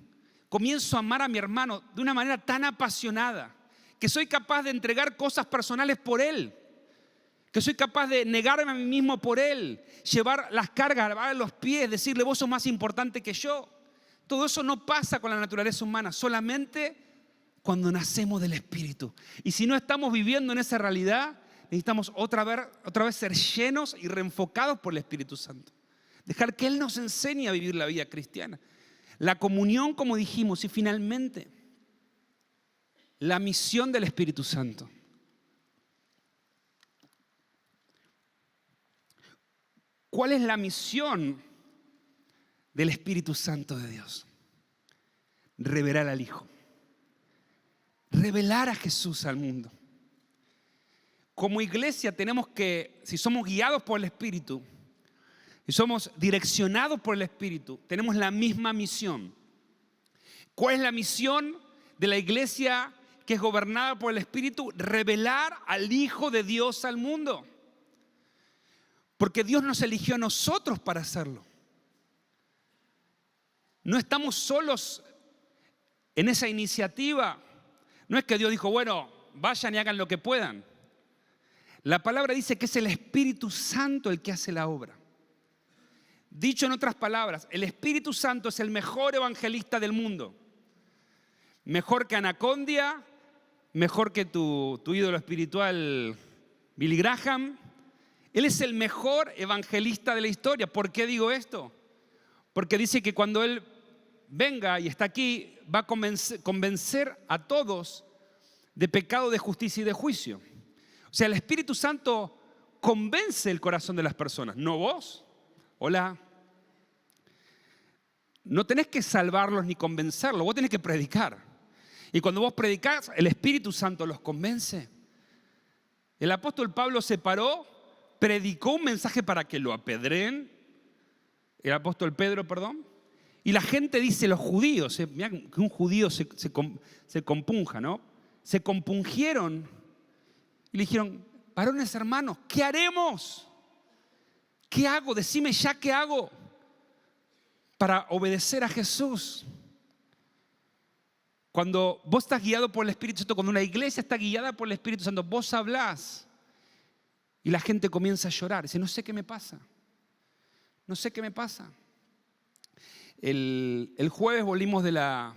comienzo a amar a mi hermano de una manera tan apasionada que soy capaz de entregar cosas personales por él. Que soy capaz de negarme a mí mismo por él, llevar las cargas, lavar los pies, decirle vos sos más importante que yo. Todo eso no pasa con la naturaleza humana, solamente cuando nacemos del Espíritu. Y si no estamos viviendo en esa realidad, necesitamos otra vez ser llenos y reenfocados por el Espíritu Santo. Dejar que Él nos enseñe a vivir la vida cristiana. La comunión, como dijimos, y finalmente la misión del Espíritu Santo. ¿Cuál es la misión del Espíritu Santo de Dios? Revelar al Hijo. Revelar a Jesús al mundo. Como iglesia tenemos que, si somos guiados por el Espíritu y somos direccionados por el Espíritu, tenemos la misma misión. ¿Cuál es la misión de la iglesia que es gobernada por el Espíritu? Revelar al Hijo de Dios al mundo. Porque Dios nos eligió a nosotros para hacerlo. No estamos solos en esa iniciativa. No es que Dios dijo, bueno, vayan y hagan lo que puedan. La palabra dice que es el Espíritu Santo el que hace la obra. Dicho en otras palabras, el Espíritu Santo es el mejor evangelista del mundo. Mejor que Anacondia, mejor que tu ídolo espiritual Billy Graham. Él es el mejor evangelista de la historia. ¿Por qué digo esto? Porque dice que cuando Él venga y está aquí, va a convencer a todos de pecado, de justicia y de juicio. O sea, el Espíritu Santo convence el corazón de las personas, no vos. Hola. No tenés que salvarlos ni convencerlos, vos tenés que predicar. Y cuando vos predicás, el Espíritu Santo los convence. El apóstol Pablo se paró, predicó un mensaje para que lo apedreen. el apóstol Pedro, perdón. Y la gente dice, los judíos, mirá que un judío se compunja, ¿no? Se compungieron y le dijeron, varones hermanos, ¿qué haremos? ¿Qué hago? Decime ya qué hago para obedecer a Jesús. Cuando vos estás guiado por el Espíritu Santo, cuando una iglesia está guiada por el Espíritu Santo, vos hablás y la gente comienza a llorar. Dice, no sé qué me pasa. No sé qué me pasa. El jueves volvimos de la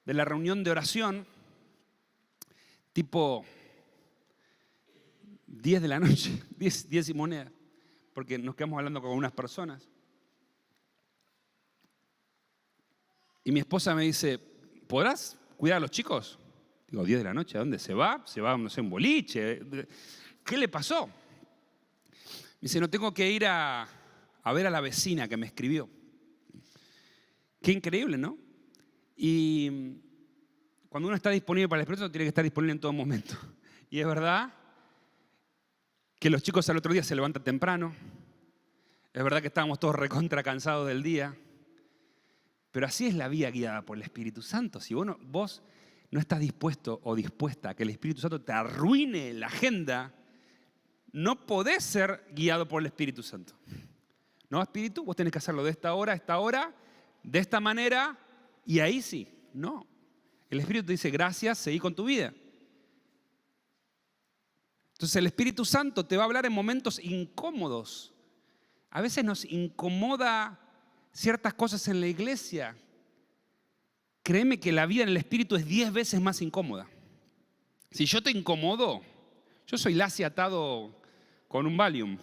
reunión de oración, tipo 10 de la noche, 10 y moneda, porque nos quedamos hablando con unas personas. Y mi esposa me dice, ¿podrás cuidar a los chicos? Digo, 10 de la noche, ¿a dónde se va? Se va, no sé, en boliche. ¿Qué le pasó? Me dice, no, tengo que ir a ver a la vecina que me escribió. Qué increíble, ¿no? Y cuando uno está disponible para el Espíritu Santo, tiene que estar disponible en todo momento. Y es verdad que los chicos al otro día se levantan temprano. Es verdad que estábamos todos recontra cansados del día. Pero así es la vida guiada por el Espíritu Santo. Si vos no estás dispuesto o dispuesta a que el Espíritu Santo te arruine la agenda, no podés ser guiado por el Espíritu Santo. ¿No, Espíritu? Vos tenés que hacerlo de esta hora a esta hora, de esta manera, y ahí sí. No. El Espíritu te dice, gracias, seguí con tu vida. Entonces el Espíritu Santo te va a hablar en momentos incómodos. A veces nos incomoda ciertas cosas en la iglesia. Créeme que la vida en el Espíritu es 10 veces más incómoda. Si yo te incomodo, yo soy Lassie atado con un Valium.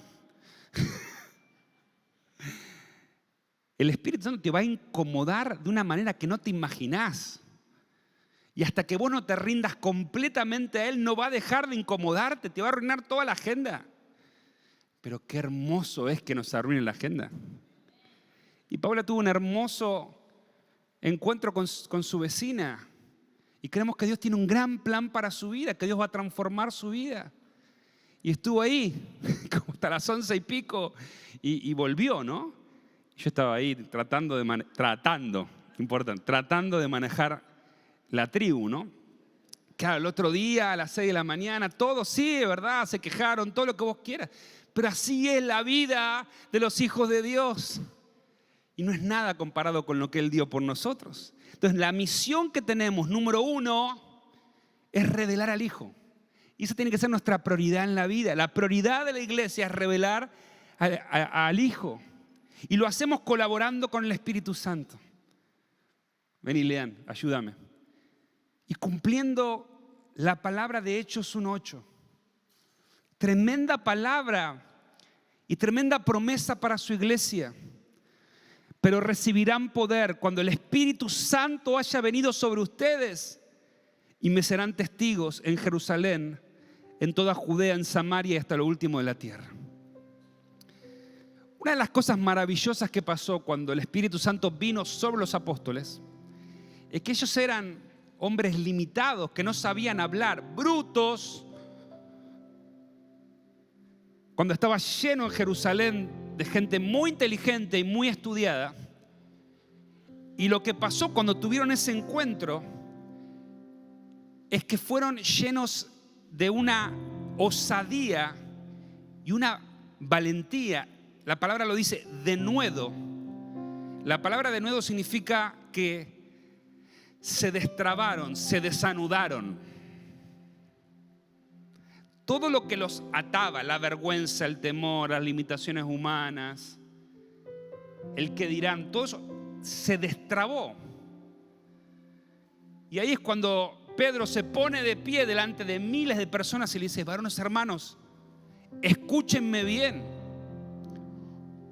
El Espíritu Santo te va a incomodar de una manera que no te imaginás. Y hasta que vos no te rindas completamente a Él, no va a dejar de incomodarte, te va a arruinar toda la agenda. Pero qué hermoso es que nos arruine la agenda. Y Paula tuvo un hermoso encuentro con su vecina. Y creemos que Dios tiene un gran plan para su vida, que Dios va a transformar su vida. Y estuvo ahí, como hasta las 11 y pico, y volvió, ¿no? Yo estaba ahí tratando de manejar la tribu, ¿no? Claro, el otro día a las 6 de la mañana, todos sí, de verdad, se quejaron, todo lo que vos quieras. Pero así es la vida de los hijos de Dios. Y no es nada comparado con lo que Él dio por nosotros. Entonces, la misión que tenemos, número 1, es revelar al Hijo. Y esa tiene que ser nuestra prioridad en la vida. La prioridad de la iglesia es revelar al Hijo. Y lo hacemos colaborando con el Espíritu Santo. Ven y lean, ayúdame. Y cumpliendo la palabra de Hechos 1:8. Tremenda palabra y tremenda promesa para su iglesia. Pero recibirán poder cuando el Espíritu Santo haya venido sobre ustedes y me serán testigos en Jerusalén, en toda Judea, en Samaria y hasta lo último de la tierra. Una de las cosas maravillosas que pasó cuando el Espíritu Santo vino sobre los apóstoles es que ellos eran hombres limitados, que no sabían hablar, brutos. Cuando estaba lleno en Jerusalén de gente muy inteligente y muy estudiada. Y lo que pasó cuando tuvieron ese encuentro es que fueron llenos de una osadía y una valentía. La palabra lo dice, denuedo. La palabra denuedo significa que se destrabaron, se desanudaron. Todo lo que los ataba, la vergüenza, el temor, las limitaciones humanas, el que dirán, todo eso se destrabó. Y ahí es cuando Pedro se pone de pie delante de miles de personas y le dice, varones hermanos, escúchenme bien.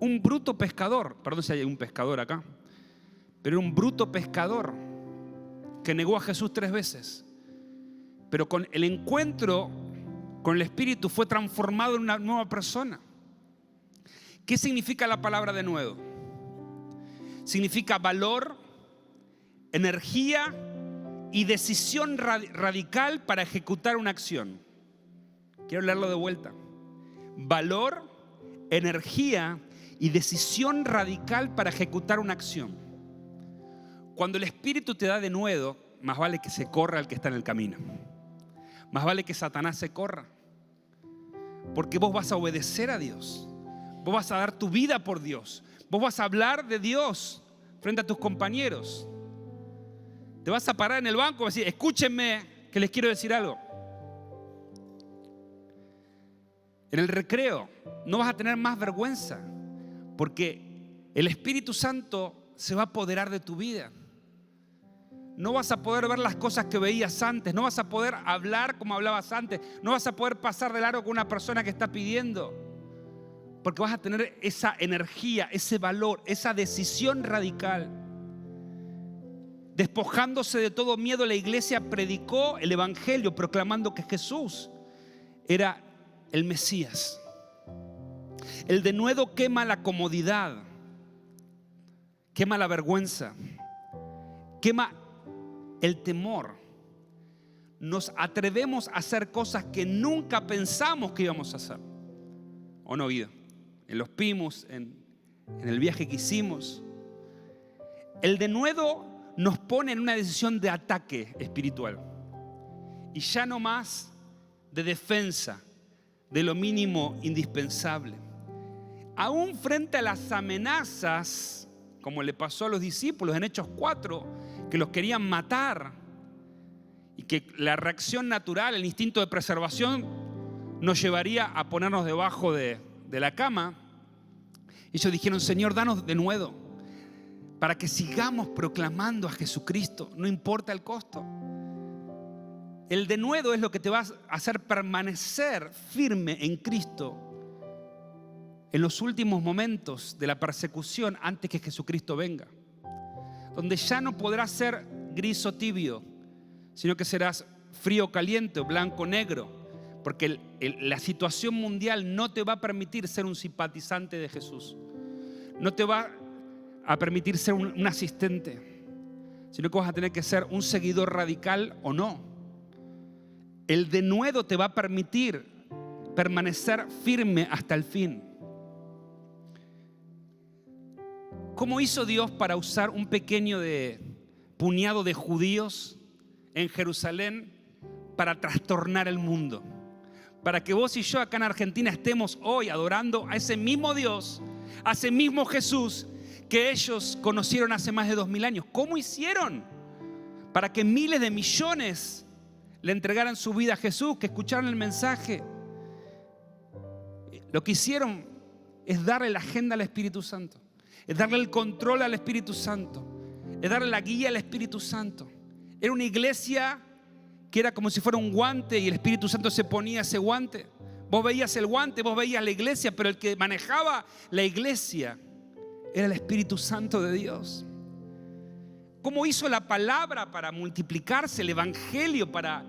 Un bruto pescador, perdón si hay un pescador acá, pero un bruto pescador que negó a Jesús 3 veces, pero con el encuentro con el Espíritu fue transformado en una nueva persona. ¿Qué significa la palabra de nuevo? Significa valor, energía y decisión radical para ejecutar una acción. Quiero leerlo de vuelta. Valor, energía y decisión radical para ejecutar una acción. Cuando el Espíritu te da denuedo, más vale que se corra el que está en el camino. Más vale que Satanás se corra. Porque vos vas a obedecer a Dios. Vos vas a dar tu vida por Dios. Vos vas a hablar de Dios frente a tus compañeros. Te vas a parar en el banco y vas a decir, escúchenme que les quiero decir algo. En el recreo no vas a tener más vergüenza, porque el Espíritu Santo se va a apoderar de tu vida. No vas a poder ver las cosas que veías antes, no vas a poder hablar como hablabas antes, no vas a poder pasar de largo con una persona que está pidiendo, porque vas a tener esa energía, ese valor, esa decisión radical. Despojándose de todo miedo, la iglesia predicó el evangelio proclamando que Jesús era el Mesías. El denuedo quema la comodidad, quema la vergüenza, quema el temor. Nos atrevemos a hacer cosas que nunca pensamos que íbamos a hacer. ¿O no, Guido? En los Pimus, en el viaje que hicimos. El denuedo nos pone en una decisión de ataque espiritual. Y ya no más de defensa de lo mínimo indispensable. Aún frente a las amenazas, como le pasó a los discípulos en Hechos 4, que los querían matar, y que la reacción natural, el instinto de preservación, nos llevaría a ponernos debajo de la cama. Ellos dijeron, Señor, danos denuedo para que sigamos proclamando a Jesucristo, no importa el costo. El denuedo es lo que te va a hacer permanecer firme en Cristo en los últimos momentos de la persecución antes que Jesucristo venga. Donde ya no podrás ser gris o tibio, sino que serás frío o caliente o blanco o negro. Porque la situación mundial no te va a permitir ser un simpatizante de Jesús. No te va a permitir ser un asistente, sino que vas a tener que ser un seguidor radical o no. El denuedo te va a permitir permanecer firme hasta el fin. ¿Cómo hizo Dios para usar un pequeño puñado de judíos en Jerusalén para trastornar el mundo? Para que vos y yo acá en Argentina estemos hoy adorando a ese mismo Dios, a ese mismo Jesús que ellos conocieron hace más de 2000 años. ¿Cómo hicieron? Para que miles de millones le entregaran su vida a Jesús, que escucharan el mensaje. Lo que hicieron es darle la agenda al Espíritu Santo, es darle el control al Espíritu Santo, es darle la guía al Espíritu Santo. Era una iglesia que era como si fuera un guante y el Espíritu Santo se ponía ese guante. Vos veías el guante, vos veías la iglesia, pero el que manejaba la iglesia era el Espíritu Santo de Dios. ¿Cómo hizo la palabra para multiplicarse, el evangelio para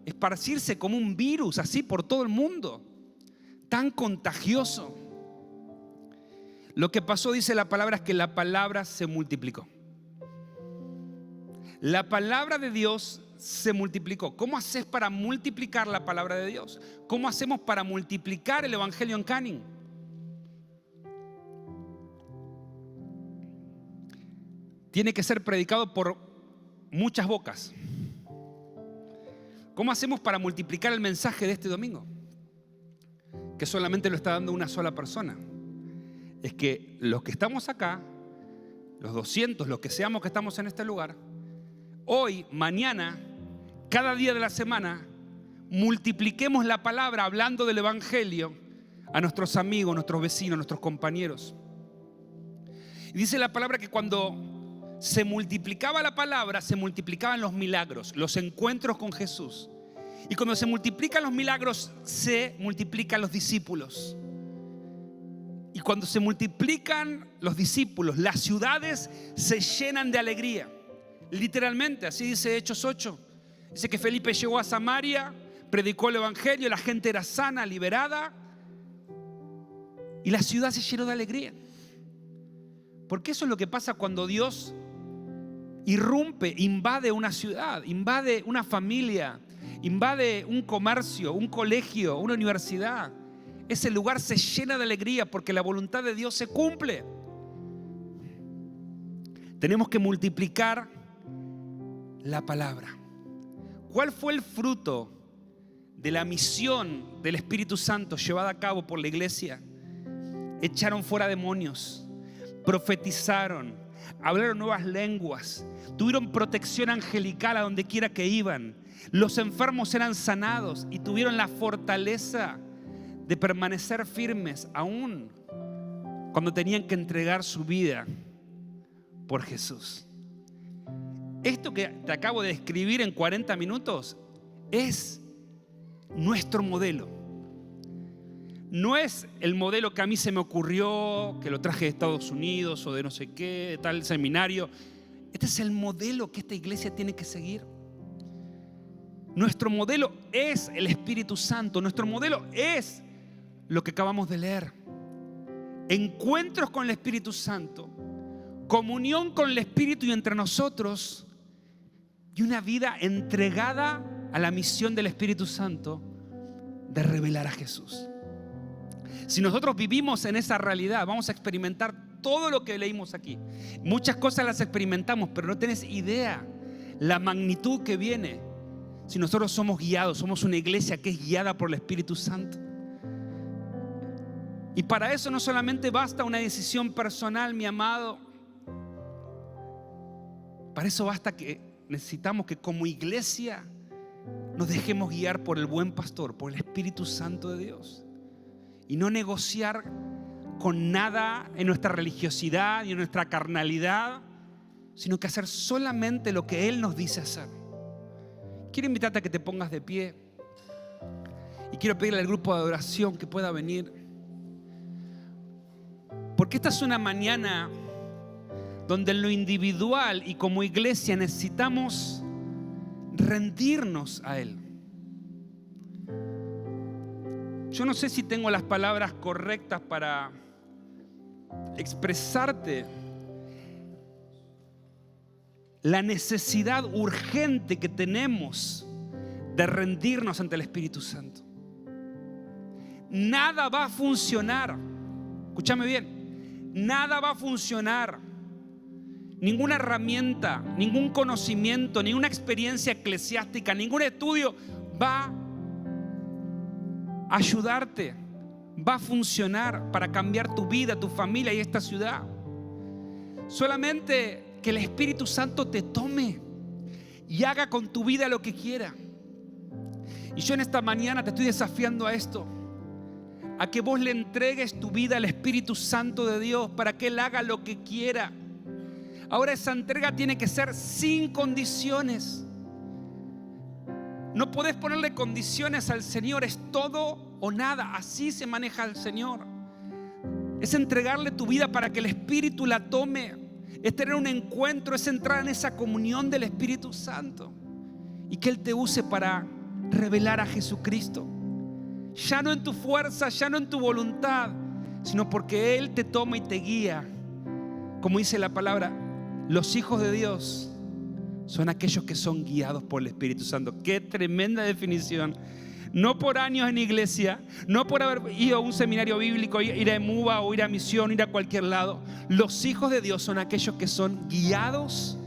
esparcirse como un virus así por todo el mundo? Tan contagioso. Lo que pasó, dice la palabra, es que la palabra se multiplicó. La palabra de Dios se multiplicó. ¿Cómo haces para multiplicar la palabra de Dios? ¿Cómo hacemos para multiplicar el evangelio en Canning? Tiene que ser predicado por muchas bocas. ¿Cómo hacemos para multiplicar el mensaje de este domingo? Que solamente lo está dando una sola persona. Es que los que estamos acá, los 200, los que seamos que estamos en este lugar, hoy, mañana, cada día de la semana, multipliquemos la palabra hablando del evangelio a nuestros amigos, nuestros vecinos, nuestros compañeros. Y dice la palabra que cuando se multiplicaba la palabra, se multiplicaban los milagros, los encuentros con Jesús. Y cuando se multiplican los milagros, se multiplican los discípulos. Y cuando se multiplican los discípulos, las ciudades se llenan de alegría. Literalmente, así dice Hechos 8. Dice que Felipe llegó a Samaria, predicó el evangelio, la gente era sana, liberada, y la ciudad se llenó de alegría. Porque eso es lo que pasa cuando Dios irrumpe, invade una ciudad, invade una familia, invade un comercio, un colegio, una universidad. ese lugar se llena de alegría porque la voluntad de Dios se cumple. Tenemos que multiplicar la palabra. ¿Cuál fue el fruto de la misión del Espíritu Santo llevada a cabo por la iglesia? Echaron fuera demonios, profetizaron, hablaron nuevas lenguas, tuvieron protección angelical a donde quiera que iban. Los enfermos eran sanados y tuvieron la fortaleza de permanecer firmes aún cuando tenían que entregar su vida por Jesús. Esto que te acabo de describir en 40 minutos es nuestro modelo. No es el modelo que a mí se me ocurrió, que lo traje de Estados Unidos o de no sé qué, de tal seminario. Este es el modelo que esta iglesia tiene que seguir. Nuestro modelo es el Espíritu Santo. Nuestro modelo es lo que acabamos de leer. Encuentros con el Espíritu Santo, comunión con el Espíritu y entre nosotros, y una vida entregada a la misión del Espíritu Santo de revelar a Jesús. Si nosotros vivimos en esa realidad, vamos a experimentar todo lo que leímos aquí. Muchas cosas las experimentamos, pero no tenés idea la magnitud que viene si nosotros somos guiados, somos una iglesia que es guiada por el Espíritu Santo. Y para eso no solamente basta una decisión personal, mi amado. Para eso basta que necesitamos que como iglesia nos dejemos guiar por el buen pastor, por el Espíritu Santo de Dios. Y no negociar con nada en nuestra religiosidad y en nuestra carnalidad, sino que hacer solamente lo que Él nos dice hacer. Quiero invitarte a que te pongas de pie y quiero pedirle al grupo de adoración que pueda venir, porque esta es una mañana donde en lo individual y como iglesia necesitamos rendirnos a Él. Yo no sé si tengo las palabras correctas para expresarte la necesidad urgente que tenemos de rendirnos ante el Espíritu Santo. Nada va a funcionar. Escúchame bien. Nada va a funcionar. Ninguna herramienta, ningún conocimiento, ninguna experiencia eclesiástica, ningún estudio va a ayudarte, va a funcionar para cambiar tu vida, tu familia y esta ciudad. Solamente que el Espíritu Santo te tome y haga con tu vida lo que quiera. Y yo en esta mañana te estoy desafiando a esto, a que vos le entregues tu vida al Espíritu Santo de Dios para que Él haga lo que quiera. Ahora esa entrega tiene que ser sin condiciones. No podés ponerle condiciones al Señor, es todo o nada. Así se maneja el Señor. Es entregarle tu vida para que el Espíritu la tome. Es tener un encuentro, es entrar en esa comunión del Espíritu Santo y que Él te use para revelar a Jesucristo. Ya no en tu fuerza, ya no en tu voluntad, sino porque Él te toma y te guía. Como dice la palabra, los hijos de Dios son aquellos que son guiados por el Espíritu Santo. Qué tremenda definición. No por años en iglesia, no por haber ido a un seminario bíblico, ir a EMUBA o ir a misión, ir a cualquier lado. Los hijos de Dios son aquellos que son guiados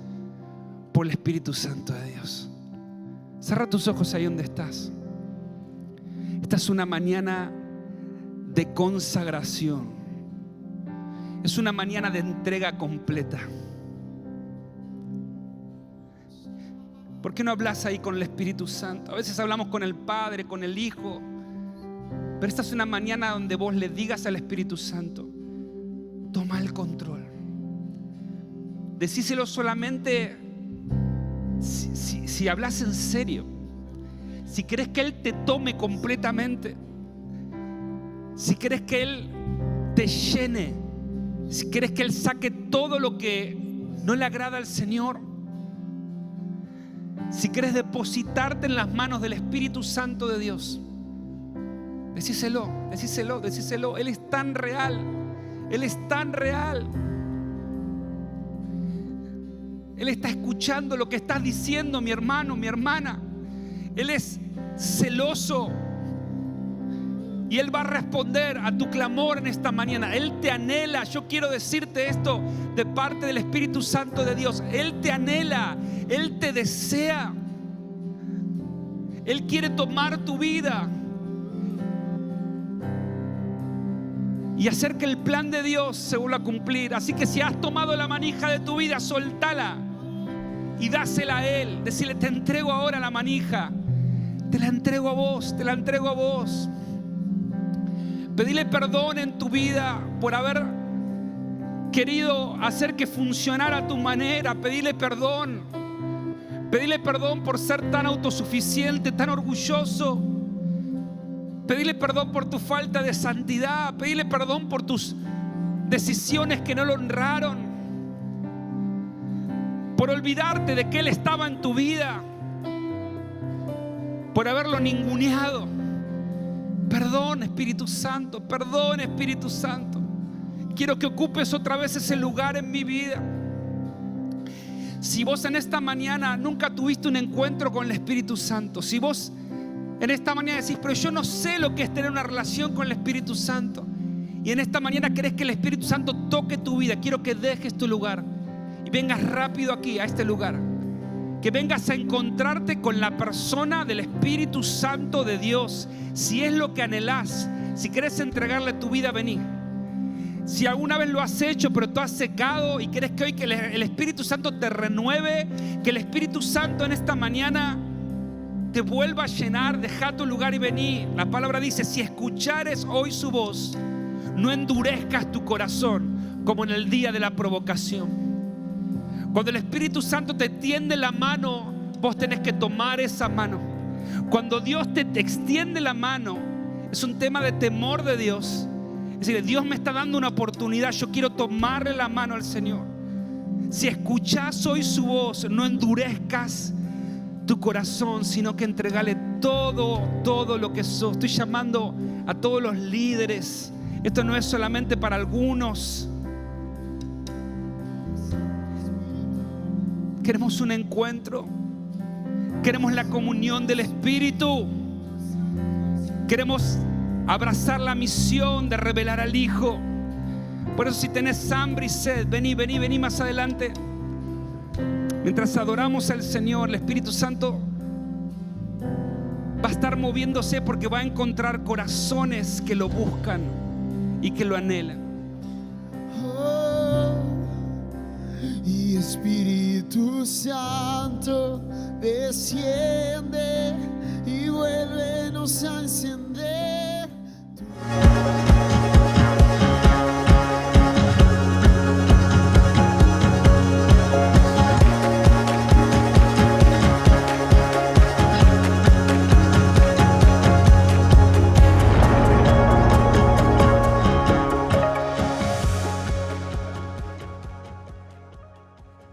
por el Espíritu Santo de Dios. Cierra tus ojos ahí donde estás. Esta es una mañana de consagración. Es una mañana de entrega completa. ¿Por qué no hablas ahí con el Espíritu Santo? A veces hablamos con el Padre, con el Hijo. Pero esta es una mañana donde vos le digas al Espíritu Santo: toma el control. Decíselo solamente si hablas en serio. Si querés que Él te tome completamente. Si querés que Él te llene. Si querés que Él saque todo lo que no le agrada al Señor. Si querés depositarte en las manos del Espíritu Santo de Dios, decíselo, decíselo, decíselo. Él es tan real. Él es tan real. Él está escuchando lo que estás diciendo, mi hermano, mi hermana. Él es celoso Y Él va a responder a tu clamor en esta mañana. Él te anhela. Yo quiero decirte esto de parte del Espíritu Santo de Dios. Él te anhela. Él te desea. Él quiere tomar tu vida y hacer que el plan de Dios se vuelva a cumplir. Así que si has tomado la manija de tu vida, soltala y dásela a Él. Decirle: te entrego ahora la manija. Te la entrego a vos, te la entrego a vos. Pedile perdón en tu vida por haber querido hacer que funcionara a tu manera. Pedile perdón. Pedile perdón por ser tan autosuficiente, tan orgulloso. Pedile perdón por tu falta de santidad. Pedile perdón por tus decisiones que no lo honraron. Por olvidarte de que Él estaba en tu vida. Por haberlo ninguneado. Perdón, Espíritu Santo. Perdón, Espíritu Santo. Quiero que ocupes otra vez ese lugar en mi vida. Si vos en esta mañana nunca tuviste un encuentro con el Espíritu Santo, si vos en esta mañana decís: pero yo no sé lo que es tener una relación con el Espíritu Santo, y en esta mañana querés que el Espíritu Santo toque tu vida, quiero que dejes tu lugar y vengas rápido aquí a este lugar. Que vengas a encontrarte con la persona del Espíritu Santo de Dios. Si es lo que anhelás, si querés entregarle tu vida, vení. Si alguna vez lo has hecho pero tú has secado y querés que hoy que el Espíritu Santo te renueve, que el Espíritu Santo en esta mañana te vuelva a llenar, deja tu lugar y vení. La palabra dice: si escuchares hoy su voz, no endurezcas tu corazón como en el día de la provocación. Cuando el Espíritu Santo te tiende la mano, vos tenés que tomar esa mano. Cuando Dios te extiende la mano, es un tema de temor de Dios. Es decir, Dios me está dando una oportunidad, yo quiero tomarle la mano al Señor. Si escuchás hoy su voz, no endurezcas tu corazón, sino que entregale todo lo que sos. Estoy llamando a todos los líderes. Esto no es solamente para algunos. Queremos un encuentro. Queremos la comunión del Espíritu. Queremos abrazar la misión de revelar al Hijo. Por eso, si tenés hambre y sed, vení más adelante. Mientras adoramos al Señor, el Espíritu Santo va a estar moviéndose, porque va a encontrar corazones que lo buscan y que lo anhelan. Y Espíritu Santo desciende y vuélvenos a encender.